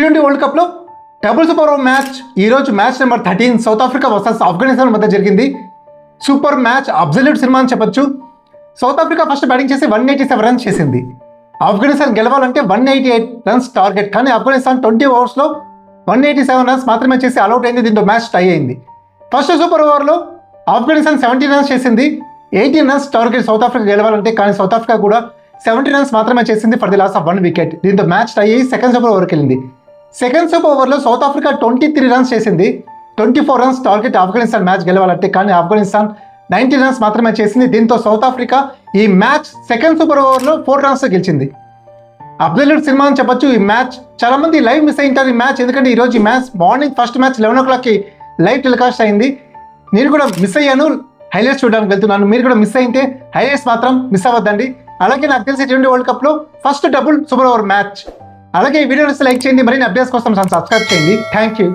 T20 world కప్లో double super over match ఈరోజు match number 13 south Africa versus Afghanistan మధ్య జరిగింది. సూపర్ మ్యాచ్, అబ్సల్యూట్ సినిమా అని చెప్పొచ్చు. సౌత్ ఆఫ్రికా ఫస్ట్ బ్యాటింగ్ చేసి 187 రన్స్ చేసింది. ఆఫ్ఘనిస్తాన్ గెలవాలంటే 188 రన్స్ టార్గెట్, కానీ ఆఫ్ఘనిస్తాన్ 20 ఓవర్స్లో 187 రన్స్ మాత్రమే చేసి అవుట్ అయింది. దీంతో మ్యాచ్ టై అయింది. ఫస్ట్ సూపర్ ఓవర్లో ఆఫ్ఘనిస్తాన్ 17 రన్స్ చేసింది. 18 రన్స్ టార్గెట్ సౌత్ ఆఫ్రికా గెలవాలంటే, కానీ సౌత్ ఆఫ్రికా కూడా 70 రన్స్ మాత్రమే చేసింది for the loss of 1 wicket. దీంతో మ్యాచ్ టై అయ్యి సెకండ్ సూపర్ ఓవర్కి వెళ్ళింది. సెకండ్ సూపర్ ఓవర్లో సౌత్ ఆఫ్రికా 23 రన్స్ చేసింది. 24 రన్స్ టార్గెట్ ఆఫ్ఘనిస్తాన్ మ్యాచ్ గెలవాలంటే, కానీ ఆఫ్ఘనిస్తాన్ 90 రన్స్ మాత్రమే చేసింది. దీంతో సౌత్ ఆఫ్రికా ఈ మ్యాచ్ సెకండ్ సూపర్ ఓవర్లో 4 రన్స్ గెలిచింది. అబ్సల్యూట్ సినిమా అని చెప్పొచ్చు. ఈ మ్యాచ్ చాలా మంది లైవ్ మిస్ అయింటారు ఈ మ్యాచ్, ఎందుకంటే ఈరోజు ఈ మ్యాచ్ మార్నింగ్ ఫస్ట్ మ్యాచ్ 11 o'clockకి లైవ్ టెలికాస్ట్ అయింది. నేను కూడా మిస్ అయ్యాను, హైలైట్స్ చూడడానికి వెళ్తున్నాను. మీరు కూడా మిస్ అయితే హైలైట్స్ మాత్రం మిస్ అవ్వద్దండి. అలాగే నాకు తెలిసి టీ20 వరల్డ్ కప్లో first double super over match. అలాగే ఈ వీడియోని లైక్ చేయండి, మరిన్ని అప్డేట్స్ కోసం సబ్స్క్రైబ్ చేయండి. Thank you.